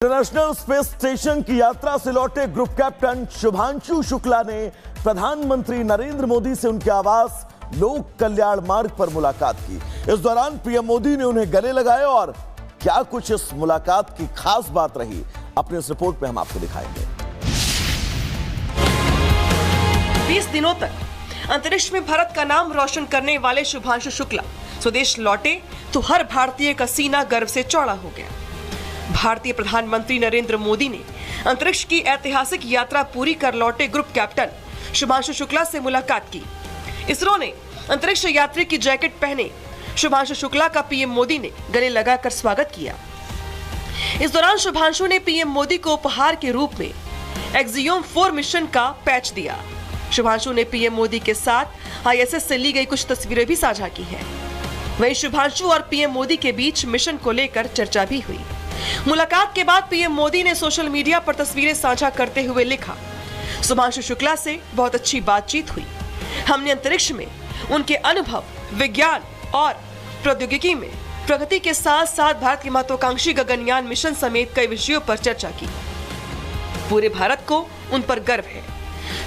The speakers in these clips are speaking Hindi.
इंटरनेशनल स्पेस स्टेशन की यात्रा से लौटे ग्रुप कैप्टन शुभांशु शुक्ला ने प्रधानमंत्री नरेंद्र मोदी से उनके आवास लोक कल्याण मार्ग पर मुलाकात की। इस दौरान पीएम मोदी ने उन्हें गले लगाए और क्या कुछ इस मुलाकात की खास बात रही, अपनी इस रिपोर्ट में हम आपको दिखाएंगे। 20 दिनों तक अंतरिक्ष में भारत का नाम रोशन करने वाले शुभांशु शुक्ला स्वदेश लौटे तो हर भारतीय का सीना गर्व से चौड़ा हो गया। भारतीय प्रधानमंत्री नरेंद्र मोदी ने अंतरिक्ष की ऐतिहासिक यात्रा पूरी कर लौटे ग्रुप कैप्टन शुभांशु शुक्ला से मुलाकात की। इसरो ने अंतरिक्ष यात्री की जैकेट पहने शुभांशु शुक्ला का पीएम मोदी ने गले लगाकर स्वागत किया। इस दौरान शुभांशु ने पीएम मोदी को उपहार के रूप में एक्सियोम 4 मिशन का पैच दिया। शुभांशु ने पीएम मोदी के साथ आईएसएस से ली गई कुछ तस्वीरें भी साझा की हैं। वहीं शुभांशु और पीएम मोदी के बीच मिशन को लेकर चर्चा भी हुई। मुलाकात के बाद पीएम मोदी ने सोशल मीडिया पर तस्वीरें साझा करते हुए लिखा, शुभांशु शुक्ला से बहुत अच्छी बातचीत हुई। हमने अंतरिक्ष में उनके अनुभव, विज्ञान और प्रौद्योगिकी में प्रगति के साथ साथ भारत की महत्वाकांक्षी गगनयान मिशन समेत कई विषयों पर चर्चा की। पूरे भारत को उन पर गर्व है।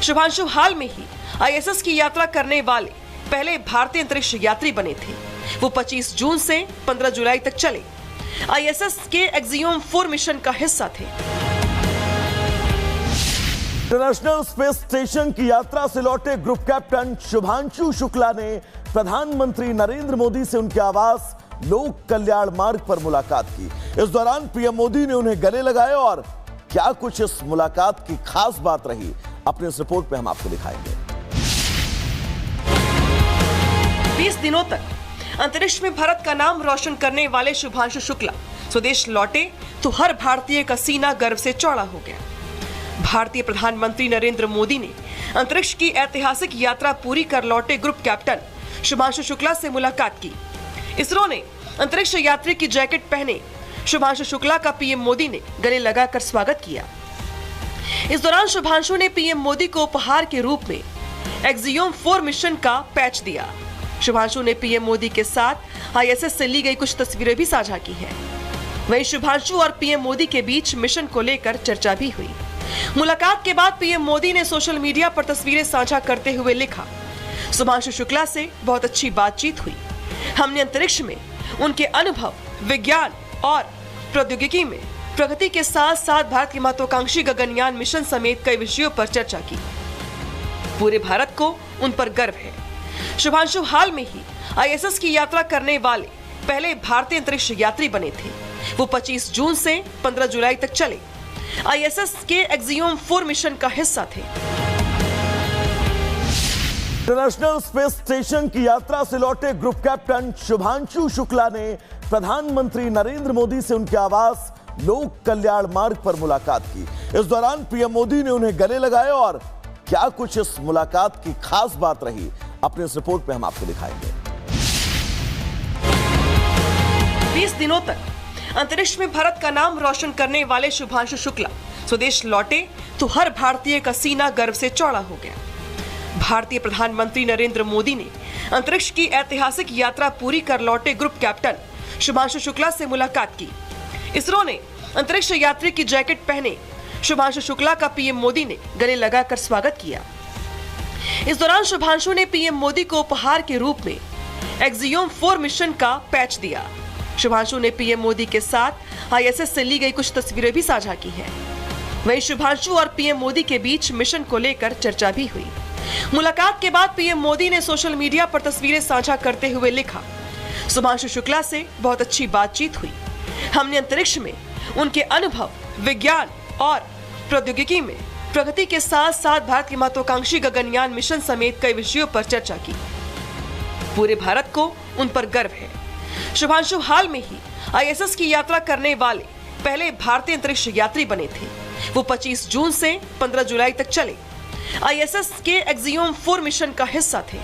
शुभांशु हाल में ही आईएसएस की यात्रा करने वाले पहले भारतीय अंतरिक्ष यात्री बने थे। वो 25 जून से 15 जुलाई तक चले आईएसएस के एक्सियोम 4 मिशन का हिस्सा थे। इंटरनेशनल स्पेस स्टेशन की यात्रा से लौटे ग्रुप कैप्टन शुभांशु शुक्ला ने प्रधानमंत्री नरेंद्र मोदी से उनके आवास लोक कल्याण मार्ग पर मुलाकात की। इस दौरान पीएम मोदी ने उन्हें गले लगाए और क्या कुछ इस मुलाकात की खास बात रही, अपनी इस रिपोर्ट में हम आपको दिखाएंगे। 20 दिनों तक अंतरिक्ष में भारत का नाम रोशन करने वाले शुभांशु शुक्ला स्वदेश लौटे तो हर भारतीय का सीना गर्व से चौड़ा हो गया। भारतीय प्रधानमंत्री नरेंद्र मोदी ने अंतरिक्ष की ऐतिहासिक यात्रा पूरी कर लौटे ग्रुप कैप्टन शुभांशु शुक्ला से मुलाकात की। इसरो ने अंतरिक्ष यात्री की जैकेट पहने शुभांशु शुक्ला का पीएम मोदी ने गले लगाकर स्वागत किया। इस दौरान शुभांशु ने पीएम मोदी को उपहार के रूप में एक्सियोम 4 मिशन का पैच दिया। शुभांशु ने पीएम मोदी के साथ आईएसएस से ली गई कुछ तस्वीरें भी साझा की हैं। वहीं शुभांशु और पीएम मोदी के बीच मिशन को लेकर चर्चा भी हुई। मुलाकात के बाद पीएम मोदी ने सोशल मीडिया पर तस्वीरें साझा करते हुए लिखा, शुभांशु शुक्ला से बहुत अच्छी बातचीत हुई। हमने अंतरिक्ष में उनके अनुभव, विज्ञान और प्रौद्योगिकी में प्रगति के साथ साथ भारत की महत्वाकांक्षी गगनयान मिशन समेत कई विषयों पर चर्चा की। पूरे भारत को उन पर गर्व है। शुभांशु हाल में ही आईएसएस की यात्रा करने वाले पहले भारतीय अंतरिक्ष यात्री बने थे। वो 25 जून से 15 जुलाई तक चले आईएसएस के एक्सियोम 4 मिशन का हिस्सा थे। इंटरनेशनल स्पेस स्टेशन की यात्रा से लौटे ग्रुप कैप्टन शुभांशु शुक्ला ने प्रधानमंत्री नरेंद्र मोदी से उनके आवास लोक कल्याण मार्ग पर मुलाकात की। इस दौरान पीएम मोदी ने उन्हें गले लगाए और क्या कुछ इस मुलाकात की खास बात रही, अपनी इस रिपोर्ट में हम आपको दिखाएंगे। 20 दिनों तक अंतरिक्ष में भारत का नाम रोशन करने वाले शुभांशु शुक्ला स्वदेश लौटे तो हर भारतीय का सीना गर्व से चौड़ा हो गया। भारतीय प्रधानमंत्री नरेंद्र मोदी ने अंतरिक्ष की ऐतिहासिक यात्रा पूरी कर लौटे ग्रुप कैप्टन शुभांशु शुक्ला से मुलाकात की। इसरो ने अंतरिक्ष यात्री की जैकेट पहने शुभांशु शुक्ला का पीएम मोदी ने गले लगाकर स्वागत किया। इस दौरान शुभांशु ने पीएम मोदी को उपहार के रूप में एक्सियोम 4 मिशन का पैच दिया। शुभांशु ने पीएम मोदी के साथ आईएसएस से ली गई कुछ तस्वीरें भी साझा की हैं। वहीं शुभांशु और पीएम मोदी के बीच मिशन को लेकर चर्चा भी हुई। मुलाकात के बाद पीएम मोदी ने सोशल मीडिया पर तस्वीरें साझा करते हुए लिखा, शुभांशु शुक्ला से बहुत अच्छी बातचीत हुई। हमने अंतरिक्ष में उनके अनुभव, विज्ञान और प्रौद्योगिकी में प्रगति के साथ साथ भारत की महत्वाकांक्षी गगनयान मिशन समेत कई विषयों पर चर्चा की। पूरे भारत को उन पर गर्व है। शुभांशु हाल में ही आईएसएस की यात्रा करने वाले पहले भारतीय अंतरिक्ष यात्री बने थे। वो 25 जून से 15 जुलाई तक चले आईएसएस के एक्सियोम 4 मिशन का हिस्सा थे।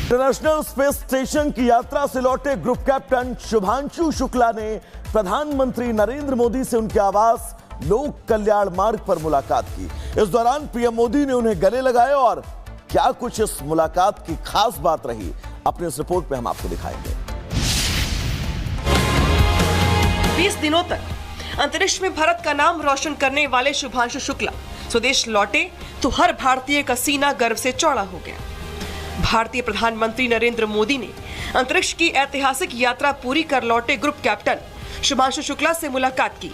इंटरनेशनल स्पेस स्टेशन की यात्रा से लौटे ग्रुप कैप्टन शुभांशु शुक्ला ने प्रधानमंत्री नरेंद्र मोदी से उनके आवास लोक कल्याण मार्ग पर मुलाकात की। इस दौरान पीएम मोदी ने उन्हें गले लगाए और क्या कुछ इस मुलाकात की खास बात रही, अपनी इस रिपोर्ट में हम आपको दिखाएंगे। 20 दिनों तक अंतरिक्ष में भारत का नाम रोशन करने वाले शुभांशु शुक्ला स्वदेश लौटे तो हर भारतीय का सीना गर्व से चौड़ा हो गया। भारतीय प्रधानमंत्री नरेंद्र मोदी ने अंतरिक्ष की ऐतिहासिक यात्रा पूरी कर लौटे ग्रुप कैप्टन शुभांशु शुक्ला से मुलाकात की।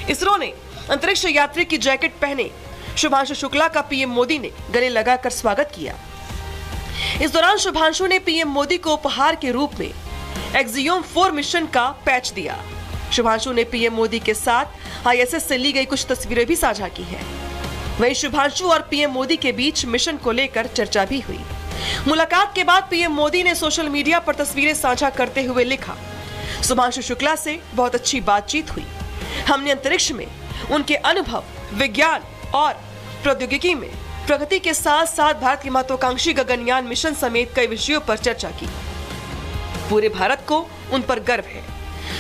इसरो ने अंतरिक्ष यात्री की जैकेट पहने शुभांशु शुक्ला का पीएम मोदी ने गले लगाकर स्वागत किया। इस दौरान शुभांशु ने पीएम मोदी को उपहार के रूप में एक्सियोम 4 मिशन का पैच दिया। शुभांशु ने पीएम मोदी के साथ आईएसएस से ली गई कुछ तस्वीरें भी साझा की हैं। वहीं शुभांशु और पीएम मोदी के बीच मिशन को लेकर चर्चा भी हुई। मुलाकात के बाद पीएम मोदी ने सोशल मीडिया पर तस्वीरें साझा करते हुए लिखा, शुभांशु शुक्ला से बहुत अच्छी बातचीत हुई। हमने अंतरिक्ष में उनके अनुभव, विज्ञान और प्रौद्योगिकी में प्रगति के साथ साथ भारत की महत्वाकांक्षी गगनयान मिशन समेत कई विषयों पर चर्चा की। पूरे भारत को उन पर गर्व है।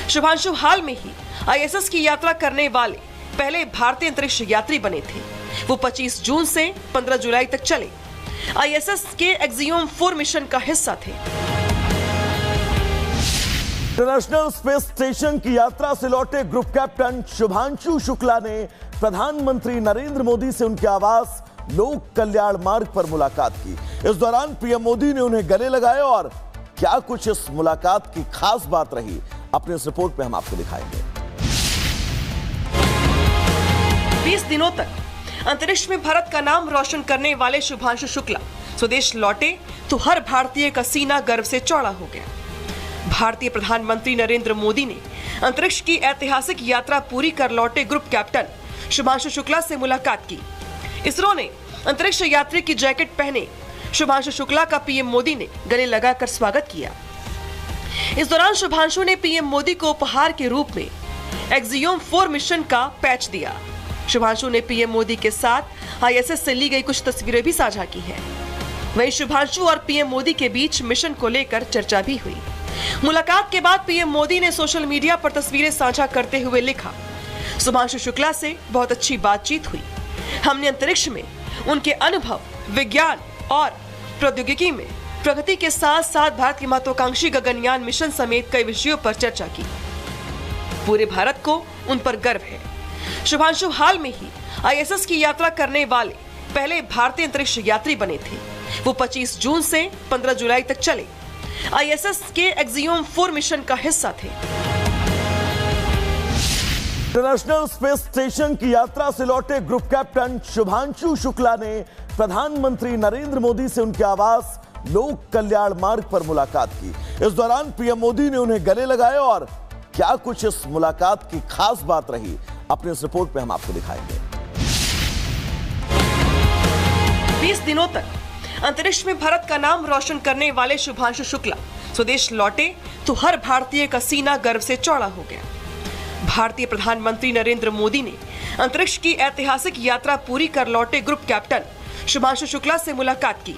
शुभांशु हाल में ही आईएसएस की यात्रा करने वाले पहले भारतीय अंतरिक्ष यात्री बने थे। वो 25 जून से 15 जुलाई तक चले आईएसएस के एक्सियोम 4 मिशन का हिस्सा थे। इंटरनेशनल स्पेस स्टेशन की यात्रा से लौटे ग्रुप कैप्टन शुभांशु शुक्ला ने प्रधानमंत्री नरेंद्र मोदी से उनके आवास लोक कल्याण मार्ग पर मुलाकात की। इस दौरान पीएम मोदी ने उन्हें गले लगाए और क्या कुछ इस मुलाकात की खास बात रही, अपने इस रिपोर्ट में हम आपको दिखाएंगे। 20 दिनों तक अंतरिक्ष में भारत का नाम रोशन करने वाले शुभांशु शुक्ला स्वदेश लौटे तो हर भारतीय का सीना गर्व से चौड़ा हो गया। भारतीय प्रधानमंत्री नरेंद्र मोदी ने अंतरिक्ष की ऐतिहासिक यात्रा पूरी कर लौटे ग्रुप कैप्टन शुभांशु शुक्ला से मुलाकात की। इसरो ने अंतरिक्ष यात्री की जैकेट पहने शुभांशु शुक्ला का पीएम मोदी ने गले लगाकर स्वागत किया। इस दौरान शुभांशु ने पीएम मोदी को उपहार के रूप में एक्सियोम 4 मिशन का पैच दिया। शुभांशु ने पीएम मोदी के साथ आईएसएस से ली गई कुछ तस्वीरें भी साझा की हैं। वहीं शुभांशु और पीएम मोदी के बीच मिशन को लेकर चर्चा भी हुई। मुलाकात के बाद पीएम मोदी ने सोशल मीडिया पर तस्वीरें साझा करते हुए लिखा, शुभांशु शुक्ला से बहुत अच्छी बातचीत हुई। हमने अंतरिक्ष में उनके अनुभव, विज्ञान और प्रौद्योगिकी में प्रगति के साथ साथ भारत की महत्वाकांक्षी गगनयान मिशन समेत कई विषयों पर चर्चा की। पूरे भारत को उन पर गर्व है। शुभांशु हाल में ही आईएसएस की यात्रा करने वाले पहले भारतीय अंतरिक्ष यात्री बने थे। वो 25 जून से 15 जुलाई तक चले आईएसएस के एक्सियोम 4 मिशन का हिस्सा थे। इंटरनेशनल स्पेस स्टेशन की यात्रा से लौटे ग्रुप कैप्टन शुभांशु शुक्ला ने प्रधानमंत्री नरेंद्र मोदी से उनके आवास लोक कल्याण मार्ग पर मुलाकात की। इस दौरान पीएम मोदी ने उन्हें गले लगाए और क्या कुछ इस मुलाकात की खास बात रही, अपने इस रिपोर्ट में हम आपको दिखाएंगे। 20 दिनों तक अंतरिक्ष में भारत का नाम रोशन करने वाले शुभांशु शुक्ला स्वदेश लौटे तो हर भारतीय का सीना गर्व से चौड़ा हो गया। भारतीय प्रधानमंत्री नरेंद्र मोदी ने अंतरिक्ष की ऐतिहासिक यात्रा पूरी कर लौटे ग्रुप कैप्टन शुभांशु शुक्ला से मुलाकात की।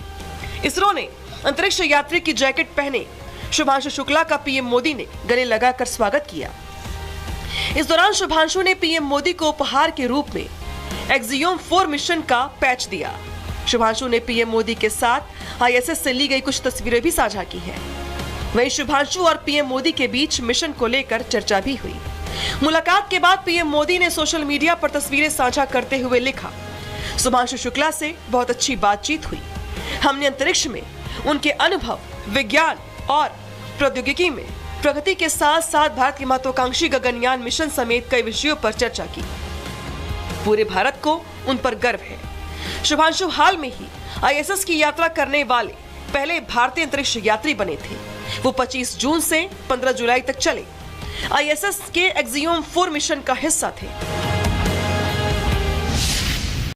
इसरो ने अंतरिक्ष यात्री की जैकेट पहने शुभांशु शुक्ला का पीएम मोदी ने गले लगाकर स्वागत किया। इस दौरान शुभांशु ने पीएम मोदी को उपहार के रूप में एक्सियोम 4 मिशन का पैच दिया। शुभांशु ने पीएम मोदी के साथ आईएसएस से ली गई कुछ तस्वीरें भी साझा की हैं। वहीं शुभांशु और पीएम मोदी के बीच मिशन को लेकर चर्चा भी हुई। मुलाकात के बाद पीएम मोदी ने सोशल मीडिया पर तस्वीरें साझा करते हुए लिखा, शुभांशु शुक्ला से बहुत अच्छी बातचीत हुई। हमने अंतरिक्ष में उनके अनुभव, विज्ञान और प्रौद्योगिकी में प्रगति के साथ साथ भारत की महत्वाकांक्षी गगनयान मिशन समेत कई विषयों पर चर्चा की। पूरे भारत को उन पर गर्व है। शुभांशु हाल में ही आईएसएस की यात्रा करने वाले पहले भारतीय अंतरिक्ष यात्री बने थे। वो 25 जून से 15 जुलाई तक चले आईएसएस के एक्सियोम 4 मिशन का हिस्सा थे।